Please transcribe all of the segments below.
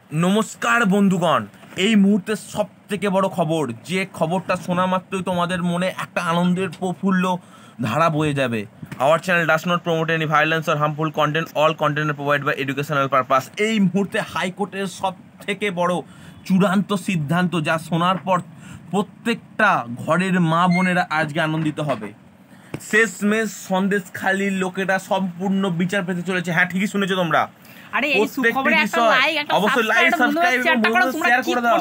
নমস্কার বন্ধুগণ, এই মুহূর্তে সব থেকে বড় খবর, যে খবরটা শোনা মাত্রই তোমাদের মনে একটা আনন্দের প্রফুল্ল ধারা বয়ে যাবে। Our channel does not promote any violence or harmful content, all content provide by educational purpose. এই মুহূর্তে হাইকোর্টের সব থেকে বড় চূড়ান্ত সিদ্ধান্ত, যা শোনার পর প্রত্যেকটা ঘরের মা বোনেরা আজকে আনন্দিত হবে। শেষমেশ সন্দেশখালীর লোকেরা সম্পূর্ণ বিচার পেতে চলেছে। হ্যাঁ, ঠিকই শুনেছো তোমরা। আরে এই সুখবরে একটা লাইক, একটা অবশ্যই লাইক, সাবস্ক্রাইব এবং শেয়ার করে দাও।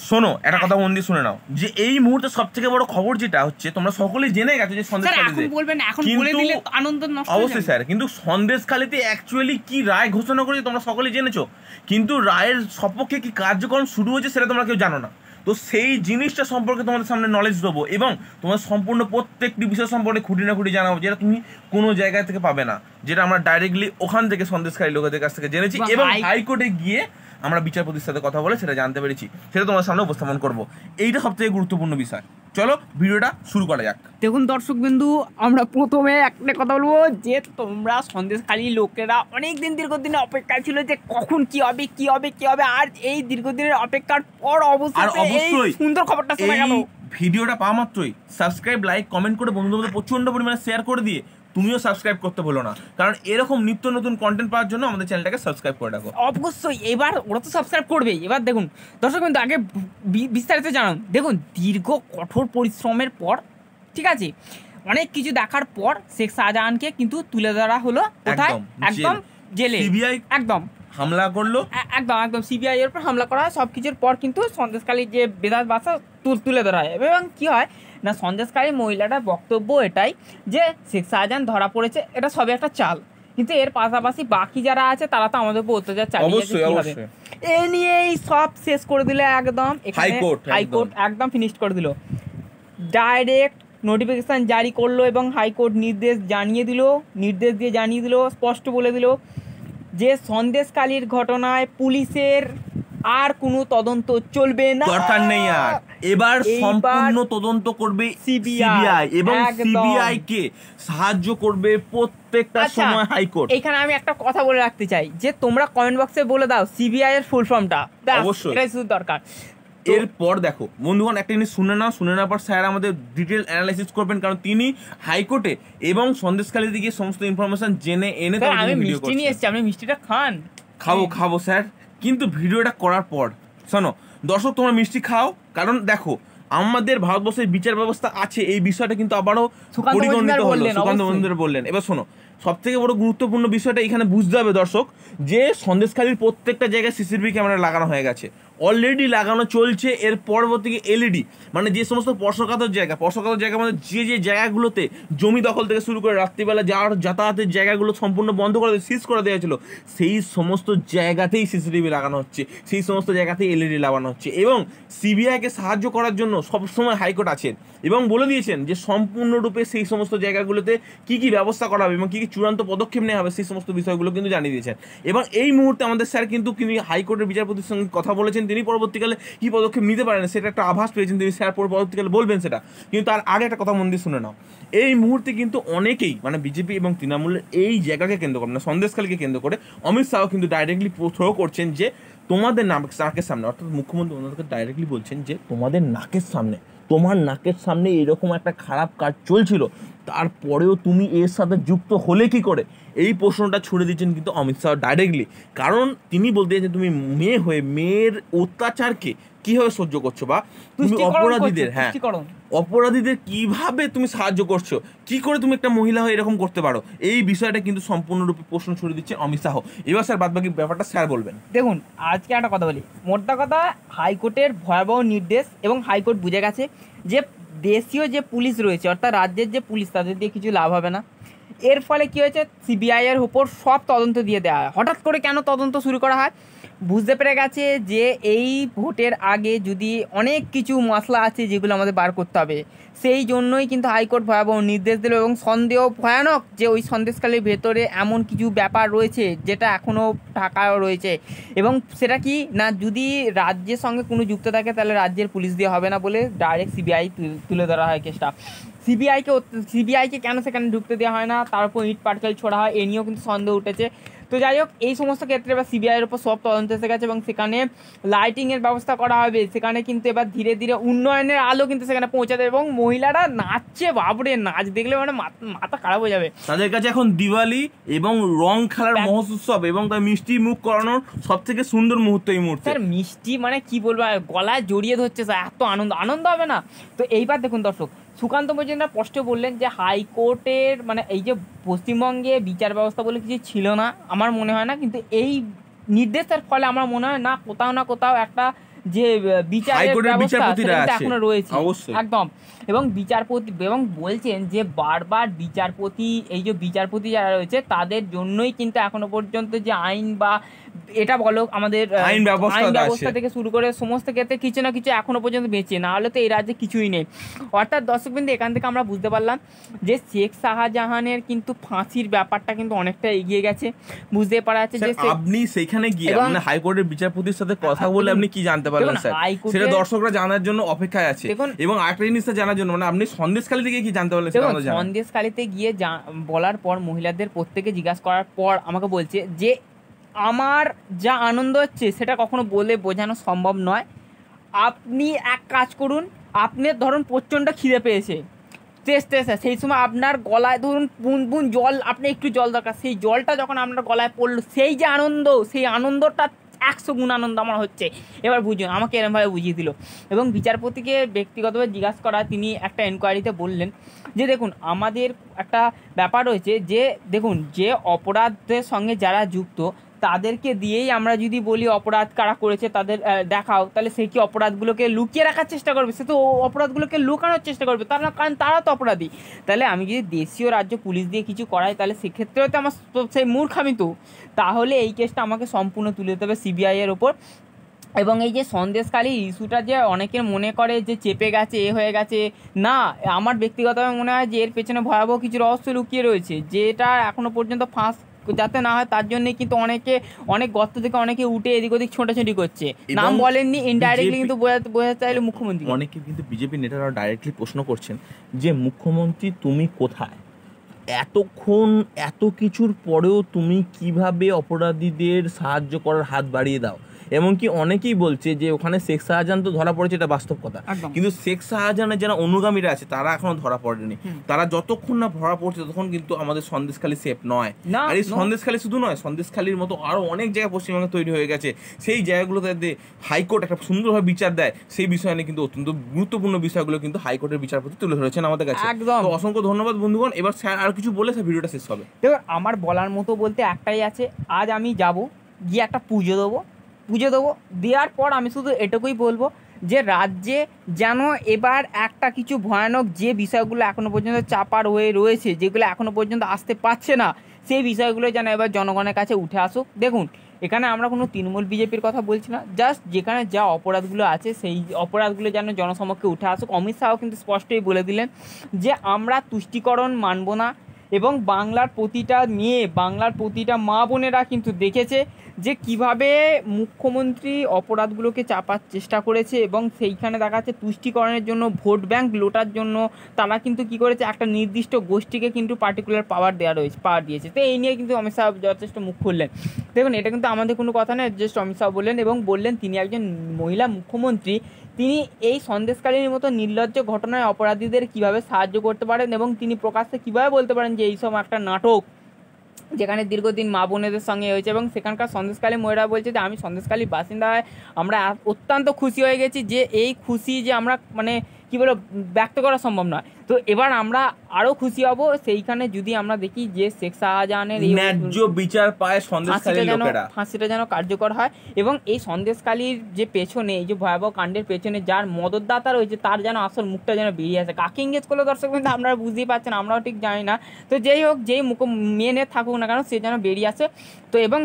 শোনো, একটা কথা মন দিয়ে শুনে নাও, যে এই মুহূর্তে সবথেকে বড় খবর যেটা হচ্ছে, তোমরা সকলেই জেনে গেছো যে সন্দেশখালীতে, এখন বলবেন না, এখন বলে দিলে আনন্দ নষ্ট হয়ে যাবে। অবশ্যই স্যার, কিন্তু সন্দেশখালীতে অ্যাকচুয়ালি কি রায় ঘোষণা করেছে তোমরা সকলেই জেনেছো, কিন্তু রায়ের সপক্ষে কি কার্যক্রম শুরু হয়েছে সেটা তোমরা কেউ জানো না। তো সেই জিনিসটা সম্পর্কে তোমাদের সামনে নলেজ দেবো এবং তোমার সম্পূর্ণ প্রত্যেকটি বিষয় সম্পর্কে খুঁটি না খুঁটি জানাবো, যেটা তুমি কোনো জায়গা থেকে পাবে না, যেটা আমরা ডাইরেক্টলি ওখান থেকে সন্দেশখালী লোকেদের কাছ থেকে জেনেছি এবং হাইকোর্টে গিয়ে আমরা বিচারপতির সাথে কথা বলে সেটা জানতে পেরেছি, সেটা তোমার সামনে উপস্থাপন করবো। এইটা সবথেকে গুরুত্বপূর্ণ বিষয়। চলো ভিডিওটা শুরু করা যাক। দেখুন দর্শক বিন্দু, আমরা প্রথমে একটা কথা বলবো যে তোমরা সন্দেশখালী লোকেরা অনেক দিন দীর্ঘদিনের অপেক্ষা ছিল যে কখন কি হবে কি হবে কি হবে, আর এই দীর্ঘদিনের অপেক্ষার পর অবশ্যই সুন্দর খবরটা শোনা গেল। ভিডিওটা পাওয়া মাত্রই সাবস্ক্রাইব, লাইক, কমেন্ট করে বন্ধুদের প্রচন্ড পরিমাণে শেয়ার করে দিয়ে তুমিও সাবস্ক্রাইব করতে ভুলো না, কারণ এরকম নিত্য নতুন কন্টেন্ট পাওয়ার জন্য আমাদের চ্যানেলটাকে সাবস্ক্রাইব করে রাখো। অবশ্যই এবার ওরা তো সাবস্ক্রাইব করবেই। এবার দেখুন দর্শক বিন্দু, আগে বিস্তারিত জানান। দেখুন, দীর্ঘ কঠোর পরিশ্রমের পর, ঠিক আছে, অনেক কিছু দেখার পর শেখ শাহজাহানকে কিন্তু তুলে ধরা হলো কোথায়? একদম জেলে। সিবিআই একদম হামলা করলো, একদম সিবিআই এর উপর হামলা করা হয়। সব কিছুর পর কিন্তু সন্দেশখালীর যে বেদাত বাসা তুলে ধরা হয় এবং কি হয় না, সন্দেশখালী মহিলাটার বক্তব্য এটাই যে শেখ শাহজাহান ধরা পড়েছে, এটা সবই একটা চাল, কিন্তু এর পাশাপাশি বাকি যারা আছে তারা তো আমাদের উপর অত্যাচার চালিয়েছে। এ নিয়েই সব শেষ করে দিলে একদম। হাইকোর্ট একদম ফিনিশ করে দিল, ডাইরেক্ট নোটিফিকেশান জারি করলো এবং হাইকোর্ট নির্দেশ দিয়ে জানিয়ে দিল, স্পষ্ট বলে দিল যে সন্দেশখালীর ঘটনায় পুলিশের আর কোনো তদন্ত চলবে না, দরকার নেই আর। এবার সম্পূর্ণ তদন্ত করবে সিবিআই এবং সিবিআই কে সাহায্য করবে প্রত্যেকটা সময় হাইকোর্ট। এখানে আমি একটা কথা বলে রাখতে চাই যে তোমরা কমেন্ট বক্সে বলে দাও সিবিআই এর ফুল ফর্মটা, অবশ্যই এটাই শুধু দরকার। এরপর দেখো বন্ধুগণ, একটা জিনিস শুনে নেওয়ার পর স্যার আমাদের ডিটেল অ্যানালাইসিস করবেন, কারণ তিনি হাইকোর্টে এবং সন্দেশখালীতে গিয়ে সমস্ত ইনফরমেশন জেনে এনে আমি মিষ্টি নিয়ে এসেছি, আপনি মিষ্টিটা খাবো স্যার, কিন্তু ভিডিওটা করার পর শোনো দর্শক, তোমরা মিষ্টি খাও, কারণ দেখো আমাদের ভারতবর্ষের বিচার ব্যবস্থা আছে, এই বিষয়টা কিন্তু আবারও পরিগণিত হলো, সুকান্ত মজুমদার বললেন। এবার শোনো, সব থেকে বড় গুরুত্বপূর্ণ বিষয়টা এখানে বুঝতে হবে দর্শক, যে সন্দেশখালীর প্রত্যেকটা জায়গায় সিসিটিভি ক্যামেরা লাগানো হয়ে গেছে, অলরেডি লাগানো চলছে। এর পরবর্তী এলইডি, মানে যে সমস্ত স্পর্শকাতর জায়গা মানে যে জায়গাগুলোতে জমি দখল থেকে শুরু করে রাত্রিবেলা যাতায়াতের জায়গাগুলো সম্পূর্ণ বন্ধ করে সিজ করে দেওয়া ছিল, সেই সমস্ত জায়গাতেই সিসিটিভি লাগানো হচ্ছে, সেই সমস্ত জায়গাতেই এলইডি লাগানো হচ্ছে এবং সিবিআইকে সাহায্য করার জন্য সবসময় হাইকোর্ট আছেন এবং বলে দিয়েছেন যে সম্পূর্ণরূপে সেই সমস্ত জায়গাগুলোতে কী কী ব্যবস্থা করা হবে এবং কী কী চূড়ান্ত পদক্ষেপ নেওয়া হবে, সেই সমস্ত বিষয়গুলো কিন্তু জানিয়ে দিয়েছেন। এবং এই মুহূর্তে আমাদের স্যার কিন্তু তিনি হাইকোর্টের বিচারপতির সঙ্গে কথা বলেছেন, তিনি পরবর্তীকালে কী পদক্ষেপ নিতে পারেন সেটা একটা আভাস পেয়েছেন, তিনি স্যার পরবর্তীকালে বলবেন সেটা। কিন্তু তার আগে একটা কথা মন দিয়ে শুনে নাও, এই মুহূর্তে কিন্তু অনেকেই মানে বিজেপি এবং তৃণমূলের এই জায়গাকে কেন্দ্র করে, মানে সন্দেশখালীকে কেন্দ্র করে অমিত শাহ কিন্তু ডাইরেক্টলি থ্রো করছেন যে তোমাদের নাকের সামনে, অর্থাৎ মুখ্যমন্ত্রী ওনাদেরকে ডাইরেক্টলি বলছেন যে তোমার নাকের সামনে এরকম একটা খারাপ কাজ চলছিল, তারপরেও তুমি এর সাথে যুক্ত হলে কি করে, এই প্রশ্নটা ছুড়ে দিচ্ছেন কিন্তু অমিত শাহ ডাইরেক্টলি। কারণ তিনি বলতে চাইছেন তুমি মেয়ে হয়ে মেয়ের অত্যাচারকে কিভাবে সহ্য করছো, বা তুমি অপরাধীদের কিভাবে তুমি সাহায্য করছো, কি করে তুমি একটা মহিলা হয়ে এরকম করতে পারো, এই বিষয়টা কিন্তু সম্পূর্ণরূপে প্রশ্ন ছুড়ে দিচ্ছে অমিত শাহ। এবার স্যার বাদবাকি ব্যাপারটা স্যার বলবেন। দেখুন, আজকে একটা কথা বলি, মোদ্দা কথা হাইকোর্টের ভয়াবহ নির্দেশ এবং হাইকোর্ট বুঝে গেছে যে দেশীয় যে পুলিশ রয়েছে, অর্থাৎ রাজ্যের যে পুলিশ, তাদের দিয়ে কিছু লাভ হবে না। এর ফলে কী হয়েছে, সিবিআই এর উপর সব তদন্ত দিয়ে দেওয়া হয়। হঠাৎ করে কেন তদন্ত শুরু করা হয়, বুঝতে পেরে গেছে যে এই ভোটের আগে যদি অনেক কিছু মশলা আছে যেগুলো আমাদের বার করতে হবে, সেই জন্যই কিন্তু হাইকোর্ট ভয়াবহ নির্দেশ দিল এবং সন্দেহ ভয়ানক যে ওই সন্দেশখালীর ভেতরে এমন কিছু ব্যাপার রয়েছে যেটা এখনও ঢাকাও রয়েছে, এবং সেটা কি না, যদি রাজ্যের সঙ্গে কোনো যুক্ত থাকে তাহলে রাজ্যের পুলিশ দিয়ে হবে না বলে ডাইরেক্ট সিবিআই তুলে ধরা হয় কেসটা। সিবিআইকে কেন সেখানে ঢুকতে দেওয়া হয় না, তার উপর ইট পাটকেল ছোড়া হয়, এ নিয়েও কিন্তু সন্দেহ উঠেছে। তো যাই হোক, এই সমস্ত ক্ষেত্রে এবার সিবিআইয়ের উপর সব তদন্ত এসে গেছে এবং সেখানে লাইটিংয়ের ব্যবস্থা করা হবে, সেখানে কিন্তু এবার ধীরে ধীরে উন্নয়নের আলো কিন্তু সেখানে পৌঁছাতে, এবং মহিলারা নাচছে, বাবরে নাচ দেখলে মানে মাথা খারাপ হয়ে যাবে। তাদের কাছে এখন দিওয়ালি এবং রং খেলার মহোৎসব এবং তার মিষ্টি মুখ করানোর সব থেকে সুন্দর মুহূর্ত এই মুহূর্তে। স্যার মিষ্টি মানে কি বলবো, গলায় জড়িয়ে ধরছে স্যার, এত আনন্দ হবে না। তো এইবার দেখুন দর্শক, সুকান্ত মজুমদার স্পষ্ট বললেন যে হাইকোর্টের মানে এই যে পশ্চিমবঙ্গে বিচার ব্যবস্থা বলে কিছু ছিল না, আমার মনে হয় না, কিন্তু এই নির্দেশের ফলে আমার মনে হয় না কোথাও একটা যে বিচারের ব্যবস্থা সেটা এখনো রয়েছে একদম। এবং বিচারপতি এবং বলছেন যে বারবার বিচারপতি, এই যে বিচারপতি যারা রয়েছে তাদের জন্যই কিন্তু এখনো পর্যন্ত যে আইন বা এটা বলো আমাদের আইন ব্যবস্থা থেকে শুরু করে সমস্ত ক্ষেত্রে কিছু না কিছু এখনো পর্যন্ত বেঁচে, না হলে তো এই রাজ্যে কিছুই নেই। অর্থাৎ দর্শকবৃন্দ, এখান থেকে আমরা বুঝতে পারলাম যে শেখ শাহজাহানের কিন্তু ফাঁসির ব্যাপারটা কিন্তু অনেকটা এগিয়ে গেছে, বুঝতে পারা যাচ্ছে যে আপনি সেখানে গিয়ে মানে হাইকোর্টের বিচারপতির সাথে কথা বলে আপনি কি জানতে পারলেন স্যার, সেটা দর্শকরা জানার জন্য অপেক্ষায় আছে। এবং আরেকটা জিনিসটা জানার জন্য, মানে আপনি সন্দেশখালী থেকে কি জানতে পারলেন? সন্দেশখালীতে গিয়ে বলার পর মহিলাদের প্রত্যেকে জিজ্ঞাসা করার পর আমাকে বলছে যে আমার যা আনন্দ হচ্ছে সেটা কখনো বলে বোঝানো সম্ভব নয়। আপনি এক কাজ করুন, আপনার ধরুন প্রচণ্ড খিদে পেয়েছে, তেষ্টেছে, সেই সময় আপনার গলায় ধরুন বুন জল, আপনি একটু জল দরকার, সেই জলটা যখন আপনার গলায় পড়লো, সেই যে আনন্দ, সেই আনন্দটা 100 গুণ আনন্দ আমার হচ্ছে। এবার বুঝুন, আমাকে এরমভাবে বুঝিয়ে দিল। এবং বিচারপতিকে ব্যক্তিগতভাবে জিজ্ঞাসা করা, তিনি একটা এনকোয়ারিতে বললেন যে দেখুন আমাদের একটা ব্যাপার রয়েছে, যে দেখুন যে অপরাধের সঙ্গে যারা যুক্ত তাদেরকে দিয়েই আমরা যদি বলি অপরাধ কারা করেছে তাদের দেখাও, তাহলে সে কি অপরাধগুলোকে লুকিয়ে রাখার চেষ্টা করবে? সে তো অপরাধগুলোকে লুকানোর চেষ্টা করবে, তারা কারণ তারা তো অপরাধী। তাহলে আমি যদি দেশীয় রাজ্য পুলিশ দিয়ে কিছু করাই, তাহলে সেক্ষেত্রেও তো আমার সেই মূর্খামি তো। তাহলে এই কেসটা আমাকে সম্পূর্ণ তুলে দিতে হবে সিবিআইয়ের ওপর। এবং এই যে সন্দেশখালী ইস্যুটা যে অনেকের মনে করে যে চেপে গেছে, এ হয়ে গেছে, না, আমার ব্যক্তিগতভাবে মনে হয় যে এর পেছনে ভয়াবহ কিছু রহস্য লুকিয়ে রয়েছে, যেটা এখনো পর্যন্ত ফাঁস যাতে না হয় তার জন্য কিন্তু অনেক গর্ত থেকে অনেকে উঠে এদিক ওদিক ছোটাছুটি করছে। নাম বলেননি, ইনডাইরেক্টলি কিন্তু বোঝাতে চাইলে মুখ্যমন্ত্রী। অনেকে কিন্তু বিজেপি নেতারা ডাইরেক্টলি প্রশ্ন করছেন যে মুখ্যমন্ত্রী তুমি কোথায়, এতক্ষণ এত কিছুর পরেও তুমি কিভাবে অপরাধীদের সাহায্য করার হাত বাড়িয়ে দাও? এমনকি অনেকেই বলছে যে ওখানে শেখ শাহজাহান তো ধরা পড়েছে, এটা বাস্তব কথা, কিন্তু শেখ শাহজাহানের যারা অনুগামীরা আছে তারা এখনো ধরা পড়েনি। তারা যতক্ষণ না ধরা পড়ছে ততক্ষণ কিন্তু আমাদের সন্দেশখালী সেফ নয়। আর এই সন্দেশখালী শুধু নয়, সন্দেশখালীর মতো আরো অনেক জায়গা পশ্চিমবঙ্গে তৈরি হয়ে গেছে, সেই জায়গাগুলোতে হাইকোর্ট একটা সুন্দরভাবে বিচার দেয়, সেই বিষয় নিয়ে কিন্তু অত্যন্ত গুরুত্বপূর্ণ বিষয়গুলো কিন্তু হাইকোর্টের বিচারপতি তুলে ধরেছেন আমাদের কাছে। তো অসংখ্য ধন্যবাদ বন্ধুগণ। এবার স্যার আর কিছু বলে ভিডিওটা শেষ হবে। দেখো, আমার বলার মতো বলতে একটাই আছে, আজ আমি যাব গিয়ে একটা পুজো দেবো, দেওয়ার পর আমি শুধু এটুকুই বলবো যে রাজ্যে যেন এবার একটা কিছু ভয়ানক যে বিষয়গুলো এখনো পর্যন্ত চাপার হয়ে রয়েছে, যেগুলো এখনো পর্যন্ত আসতে পারছে না, সেই বিষয়গুলো যেন এবার জনগণের কাছে উঠে আসুক। দেখুন, এখানে আমরা কোনো তৃণমূল বিজেপির কথা বলছি না, জাস্ট যেখানে যা অপরাধগুলো আছে সেই অপরাধগুলো যেন জনসমক্ষে উঠে আসুক। অমিত শাহ কিন্তু স্পষ্টই বলে দিলেন যে আমরা তুষ্টিকরণ মানব না, এবং বাংলার প্রতিটা মেয়ে, বাংলার প্রতিটা মা বোনেরা কিন্তু দেখেছে যে কিভাবে মুখ্যমন্ত্রী অপরাধগুলোকে চাপার চেষ্টা করেছে, এবং সেইখানে দেখা যাচ্ছে তুষ্টিকরণের জন্য, ভোট ব্যাংক লোটার জন্য তারা কিন্তু কি করেছে, একটা নির্দিষ্ট গোষ্ঠীকে কিন্তু পার্টিকুলার পাওয়ার দিয়েছে। তো এই নিয়ে কিন্তু অমিত শাহ যথেষ্ট মুখ খুললেন। দেখুন, এটা কিন্তু আমাদের কোনো কথা নয়, জাস্ট অমিত শাহ বললেন, এবং বললেন তিনি একজন মহিলা মুখ্যমন্ত্রী, তিনি এই সন্দেশকালীর মতো নির্লজ্জ ঘটনায় অপরাধীদের কিভাবে সাহায্য করতে পারেন, এবং তিনি প্রকাশ্যে কিভাবে বলতে পারেন যে এইসব একটা নাটক, যেখানে দীর্ঘদিন মা বোনেদের সঙ্গে হয়েছে। এবং সেখানকার সন্দেশখালী মহিলা বলছে যে আমি সন্দেশখালীর বাসিন্দা হয়, আমরা অত্যন্ত খুশি হয়ে গেছি, যে এই খুশি যে আমরা মানে কী বলে ব্যক্ত করা সম্ভব নয়। তো এবার আমরা আরও খুশি হব সেইখানে যদি আমরা দেখি যে শেখ শাহজাহানের এই ন্যায্য বিচার পায়, সন্দেশখালীর লোকেরা, ফাঁসিটা যেন কার্যকর হয়, এবং এই সন্দেশখালীর যে পেছনে, এই যে ভয়াবহ কাণ্ডের পেছনে যার মদতদাতা রয়েছে তার যেন আসল মুখটা যেন বেরিয়ে আসে। কাকে ইঙ্গেজ করলে দর্শক কিন্তু আপনারা বুঝতেই পারছেন, আমরাও ঠিক জানি না। তো যেই হোক, যেই মেনে থাকুক না কেন, সে যেন বেরিয়ে আসে। তো এবং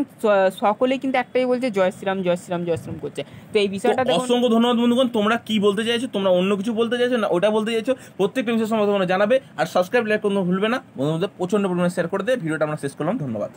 সকলেই কিন্তু একটাই বলছে জয় শ্রীরাম, জয় শ্রীরাম, জয় শ্রীরাম করছে। তো এই বিষয়টা অসংখ্য ধন্যবাদ বন্ধুগণ। তোমরা কি বলতে চাইছো, তোমরা অন্য কিছু বলতে চাইছো না ওটা বলতে চাইছো, প্রত্যেকটা বিষয়ের সম্বন্ধে তোমরা জানাবে। আর সাবস্ক্রাইব, লাইক করতে ভুলবে না, বন্ধুদের প্রচন্ড পরিমাণে শেয়ার করে দিয়ে ভিডিওটা আমরা শেষ করলাম। ধন্যবাদ।